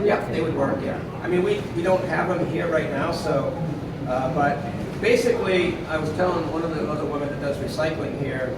Yep, they would work, yeah. I mean, we don't have them here right now, so, but basically, I was telling one of the other women that does recycling here,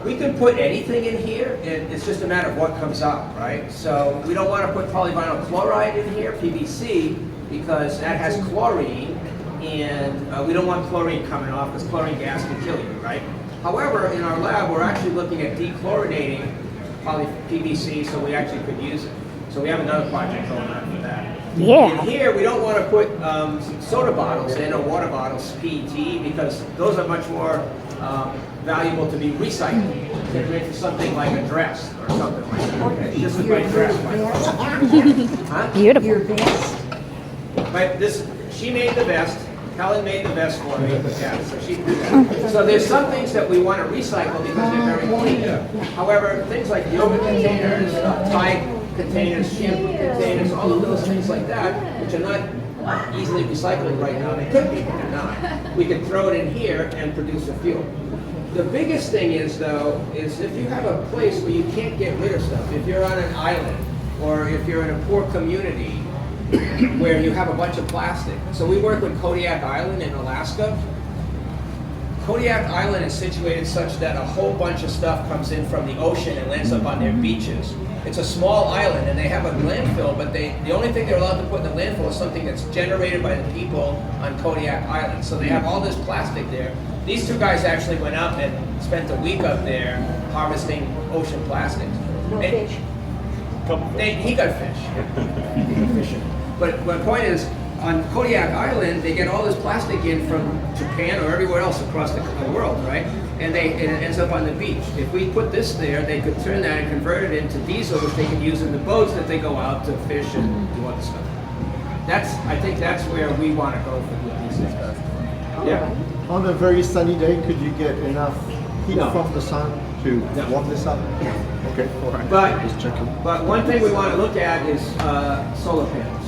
we can put anything in here, and it's just a matter of what comes out, right? So we don't want to put polyvinyl chloride in here, PVC, because that has chlorine, and we don't want chlorine coming off, because chlorine gas can kill you, right? However, in our lab, we're actually looking at dechlorinating PVC, so we actually could use it. So we have another project going on for that. Yeah. And here, we don't want to put soda bottles in, or water bottles, PET, because those are much more valuable to be recycled. They're made for something like a dress or something like that. Okay. This is my dress, by the way. Huh? Beautiful. Your vest? She made the vest. Helen made the vest for me. Yeah, so she did that. So there's some things that we want to recycle because they're very clean. However, things like yogurt containers, Tide containers, shampoo containers, all of those things like that, which are not easily recyclable right now, they could be, but they're not. We could throw it in here and produce a fuel. The biggest thing is, though, is if you have a place where you can't get rid of stuff, if you're on an island, or if you're in a poor community where you have a bunch of plastic. So we work with Kodiak Island in Alaska. Kodiak Island is situated such that a whole bunch of stuff comes in from the ocean and lands up on their beaches. It's a small island, and they have a landfill, but the only thing they're allowed to put in the landfill is something that's generated by the people on Kodiak Island. So they have all this plastic there. These two guys actually went out and spent a week up there harvesting ocean plastics. No fish. He got fish. But my point is, on Kodiak Island, they get all this plastic in from Japan or everywhere else across the world, right? And it ends up on the beach. If we put this there, they could turn that and convert it into diesel, which they can use in the boats that they go out to fish and do other stuff. I think that's where we want to go with these things. Yeah. On a very sunny day, could you get enough heat No. from the sun to No. warm this up? Okay, all right. Just checking. But one thing we want to look at is solar panels.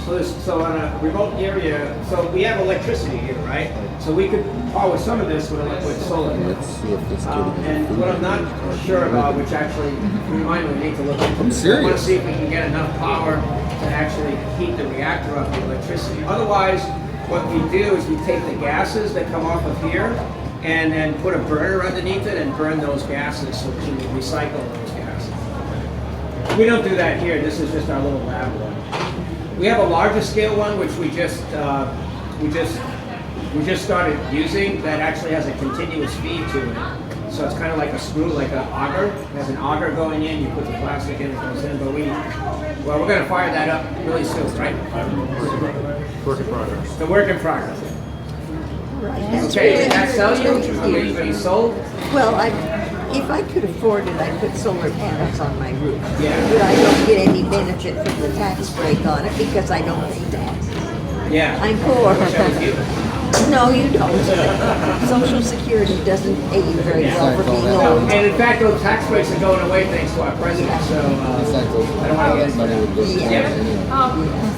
So on a remote area, so we have electricity here, right? So we could power some of this with solar panels. Let's see if this And what I'm not sure about, which actually remind me we need to look into, I'm is I want to serious. see if we can get enough power to actually heat the reactor up with electricity. Otherwise, what we do is we take the gases that come off of here and then put a burner underneath it and burn those gases so we can recycle those gases. We don't do that here. This is just our little lab one. We have a larger scale one, which we just started using, that actually has a continuous feed to it. So it's kind of like a screw, like an auger. It has an auger going in. You put the plastic in, it goes in. But we're going to fire that up really soon, right? Work in progress. The work in progress. That's Okay, really did that sell you? interesting. Are you sold? Well, if I could afford it, I'd put solar panels on my roof. Yeah. But I don't get any benefit from the tax break on it because I don't pay taxes. Yeah. I'm poor. That was you. No, you don't. Social Security doesn't pay you very well for being No, old. and in fact, those tax breaks are going away thanks to our president. So I don't want to get money would go to Yeah.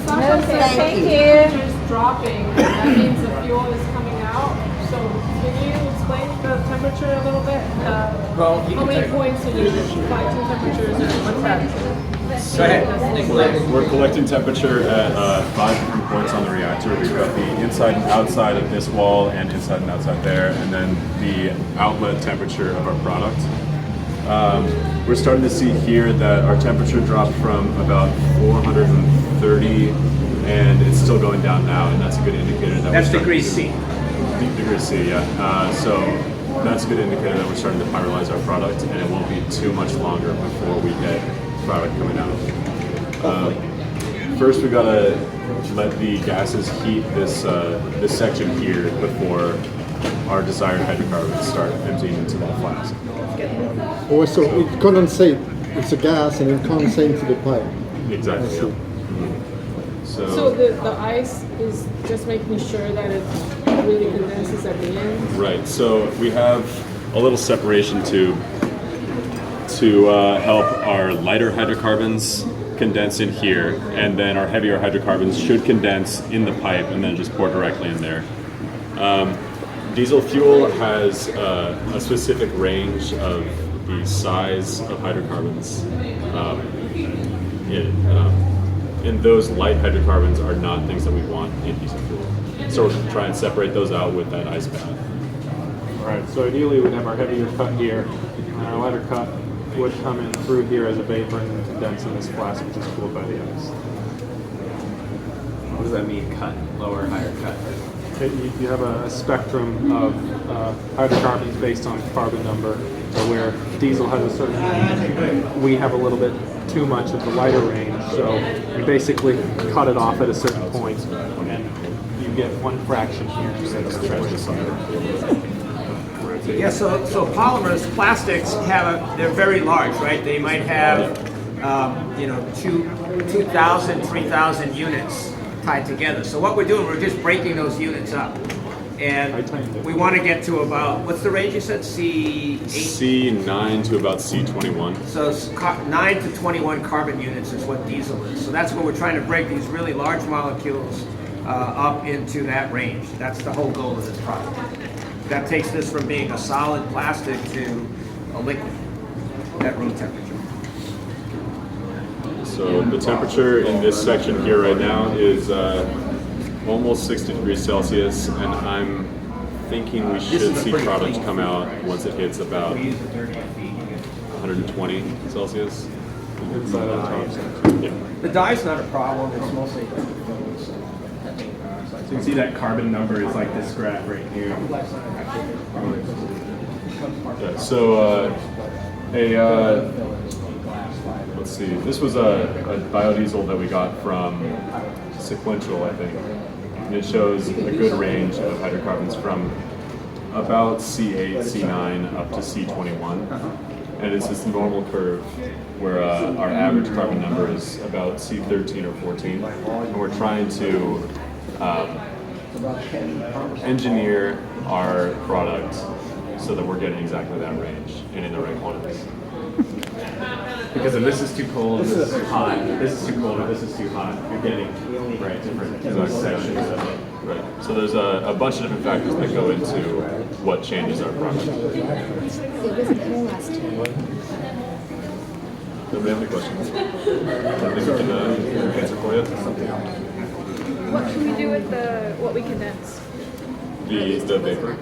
Sasha says Thank you. temperature's dropping. That means the fuel is coming out. So can you explain the temperature a little bit? Well, you How can many take. points do you apply to temperatures and what's that? Go ahead. We're collecting temperature at 5 different points on the reactor. We've got the inside and outside of this wall and inside and outside there, and then the outlet temperature of our product. We're starting to see here that our temperature dropped from about 430, and it's still going down now, and that's a good indicator that That's we're degree C. Degree C, yeah. So that's a good indicator that we're starting to pyrolyze our product, and it won't be too much longer before we get product coming out. First, we gotta let the gases heat this section here before our desired hydrocarbons start emptying into that flask. Oh, so it condensate. It's a gas and it condensate into the pipe. Exactly. I see. Yeah. So the ice is just making sure that it really condenses at the end. Right. So we have a little separation tube to help our lighter hydrocarbons condense in here, and then our heavier hydrocarbons should condense in the pipe and then just pour directly in there. Diesel fuel has a specific range of the size of hydrocarbons and those light hydrocarbons are not things that we want in diesel fuel. So we're trying to separate those out with that ice bath. All right, so ideally we'd have our heavier cut here, and our lighter cut would come in through here as a vapor and then condense in this flask, which is cooled by the ice. What does that mean, cut? Lower, higher cut? You have a spectrum of hydrocarbons based on carbon number, so where diesel has a certain range, we have a little bit too much of the lighter range, so we basically cut it off at a certain point, and you get one fraction here. Yeah, so polymers, plastics they're very large, right? They might have, 2,000, 3,000 units tied together. So what we're doing, we're just breaking those units up. And we want to get to about, what's the range you said, C8? C9 to about C21. So 9 to 21 carbon units is what diesel is. So that's what we're trying to break these really large molecules up into that range. That's the whole goal of this product. That takes this from being a solid plastic to a liquid at room temperature. So the temperature in this section here right now is almost 60 degrees Celsius, and I'm thinking we should see product come out once it hits about 120 Celsius. Inside of the top. Yeah. The dye's not a problem, it's mostly So you can see that carbon number is like this graph right here. Yeah, so let's see, this was a biodiesel that we got from Sequential, I think. And it shows a good range of hydrocarbons from about C8, C9 up to C21. And it's this normal curve where our average carbon number is about C13 or 14. And we're trying to engineer our product so that we're getting exactly that range and in the right quantities. Because if this is too cold, this is too hot, this is too cold, or this is too hot, you're getting different sections of it. Right. So there's a bunch of different factors that go into what changes our product. It wasn't here last time. Nobody have any questions? Something we can answer for you? What can we do with what we condense? The vapor.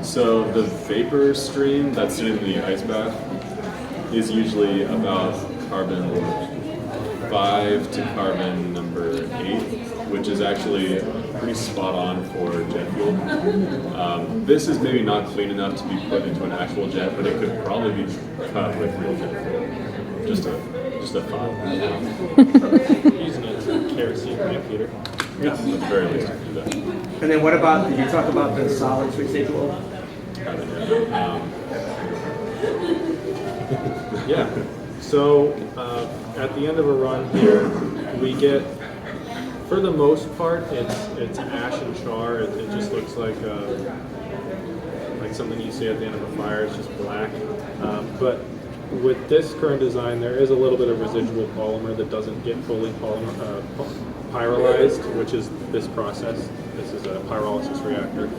So the vapor stream that's sitting in the ice bath is usually about carbon 5 to carbon number 8, which is actually pretty spot on for jet fuel. This is maybe not clean enough to be put into an actual jet, but it could probably be cut with real jet fuel. Just a thought. Using it as a kerosene repeater. Yeah, at the very least, you can do that. And then what about, did you talk about the solids residual? Yeah. So at the end of a run here, we get, for the most part, it's ash and char. It just looks like something you see at the end of a fire. It's just black. But with this current design, there is a little bit of residual polymer that doesn't get fully pyrolyzed, which is this process. This is a pyrolysis reactor.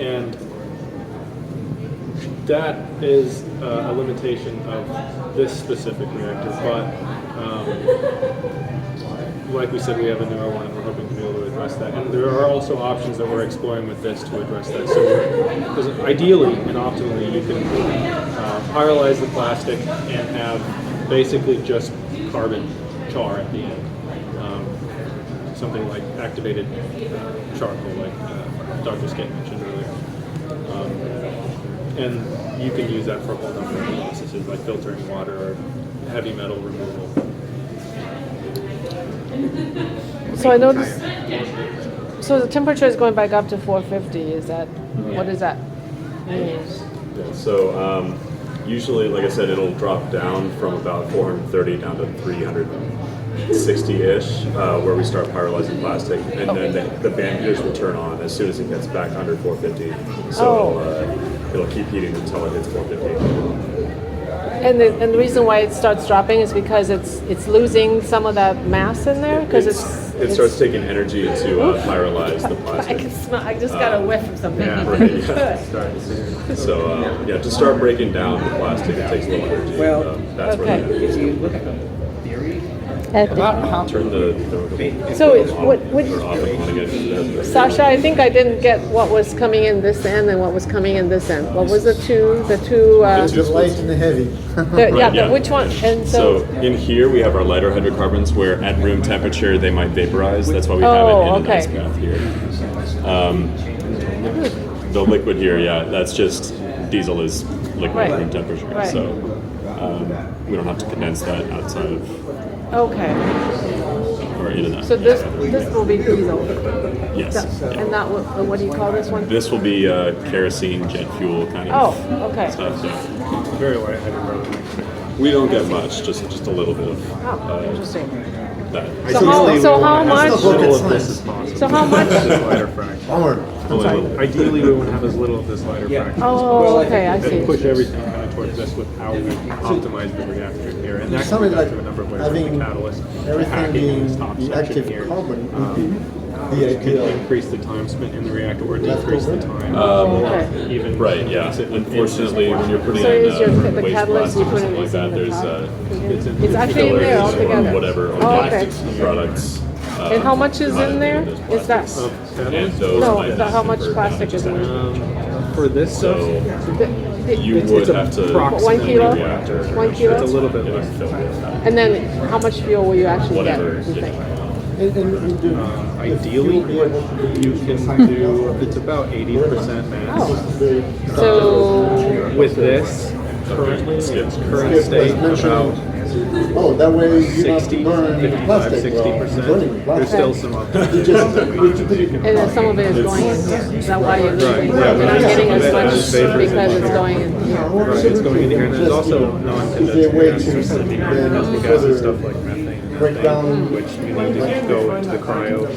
And that is a limitation of this specific reactor, but like we said, we have a newer one and we're hoping to be able to address that. And there are also options that we're exploring with this to address that. So because ideally and optimally, you can pyrolyze the plastic and have basically just carbon char at the end. Something like activated charcoal, like Dr. Skate mentioned earlier. And you can use that for a whole number of processes, like filtering water or heavy metal removal. So I noticed, so the temperature is going back up to 450, is that, what does that mean? Yeah, so usually, like I said, it'll drop down from about 430 down to 360-ish, where we start pyrolyzing plastic, and then the band heaters will turn on as soon as it gets back under 450. So it'll keep heating until it hits 450. And the reason why it starts dropping is because it's losing some of that mass in there? Because it starts taking energy to pyrolyze the I plastic. can smell, I just got a whiff of something. Yeah, right. Yeah. So to start breaking down the plastic, it takes a little energy. Well, that's where okay. If you look at the theory, Turn the So what, or off and on again. Sasha, I think I didn't get what was coming in this end and what was coming in this end. What was the two, The light and the heavy. yeah, yeah. but which one? And So so, in here we have our lighter hydrocarbons where at room temperature they might vaporize. That's why we have it in an okay. ice bath here. The liquid here, yeah, that's just diesel is liquid Right. at room temperature. Right. So we don't have to condense that outside of okay. or in and out. So this will be diesel. Yes. And that, what do you call this one? This will be kerosene, jet fuel kind Oh, of okay. stuff. Yeah. Very light hydrocarbon. We don't get much, just a little bit of Oh, interesting. that. So how much? As little of this as possible. So how much? This lighter fraction. Only a little bit. Ideally, we want to have as little of this lighter fraction. Oh, okay, I see. And push everything kind of towards this with how we optimize the reactor here. And that can Something be like through a number of ways. having The catalyst, everything packing being this top the section active here. carbon would be the Can ideal. increase the time spent in the reactor or decrease the time. Okay. Even Right, yeah. Unfortunately, when you're putting So in is your, the waste catalyst plastic you or put something in like is that, in the there's top? It's actually in there fillers or altogether. whatever Oh, okay. organic products. And how much is in there? Is that, And those no, might how much convert plastic is in there? for this So you it's would a have to 1 kilo? reactor 1 it's a kilo? little bit get less. it filled with And then how much fuel will you actually get, whatever. you think? Ideally, what you can do, it's about 80% mass. Oh, so, With this, currently, its current state, about Oh, that way you don't have 60, to burn 55, plastic. 60%. Burning There's plastic. still some You just and then some of it is going in here, is that why you're leaving? yeah, You're not getting as some of it much has vapor because it's going in here? Right, it's going in here, and there's also non-condensed Is there a way gas to gases, then gases, stuff like methane. break down Which you need to go into the cryo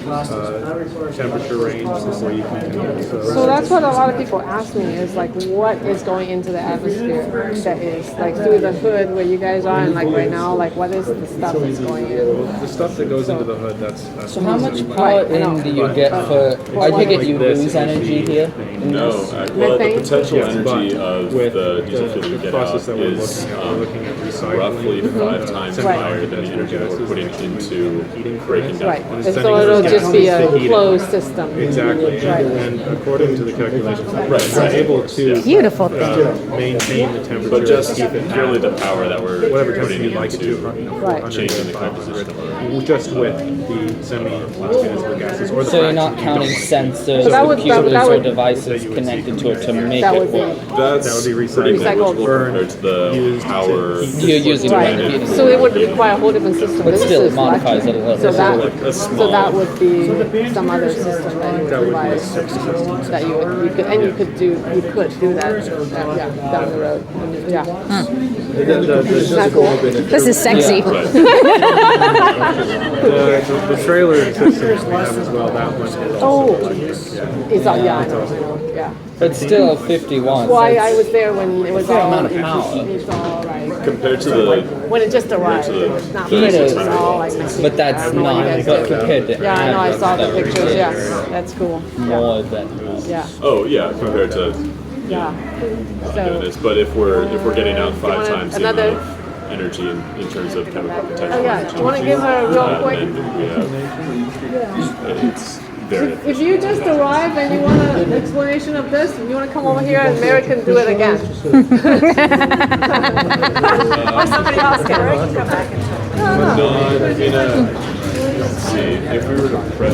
temperature range before you can. So that's what a lot of people ask me is like, what is going into the atmosphere that is like through the hood where you guys are, and like right now, like what is the stuff that's going in? The stuff that goes into the hood, that's So how much Right, power I know. in do you get for? I take it you This lose would energy be- here. No, well, the Methane? potential Yes, energy but of with the diesel fuel we the get out process that we're is looking at recycling. roughly 5 times Right. higher than the energy that we're putting into breaking down. Right, and Sending so those it'll just be a gases to heat it. closed system. Exactly, Right. and according to the calculations, Right, it's right. able to Yeah. Beautiful thing. maintain the temperature. But just keep it purely at the power that we're whatever putting temperature you'd like it to, into Right. changing the composition of our just with the semi-plastic gases or the So you're not fraction you counting don't want to sensors So that or would- computers that or would- devices connected to it to make That it would be, work. That's That would be pretty recycled. negligible compared to the power. You're using right, it. so it would require a whole different system. But This still, is it modifies it a little. So that, a so small- that would be some other system that you would provide, that you could, and you could do that, yeah, down the road, yeah. Isn't that cool? This is sexy. Right. The trailer systems we have as well, that one is Oh, also electric. Yeah. it's all, yeah, I know, yeah. But still 51. Well, I was there when it was fair all, amount of power. it's all like, Compared to the when it just arrived, to the it was not, It it is. was all like messy. But I that's don't know what you not, guys but do. compared to Yeah, I know, I saw the that pictures, is yeah, that's cool, yeah, more than yeah, oh yeah, compared to yeah. doing this. So, But if we're getting out you 5 wanna- times the another- amount of energy in terms of chemical potential. oh yeah, do you wanna give her real quick? And we have, it's very If you just arrived and you want an explanation of this, you want to come over here and Mary can do it again. Or somebody else can. Mary can come back and not in a, let's see, if we were to press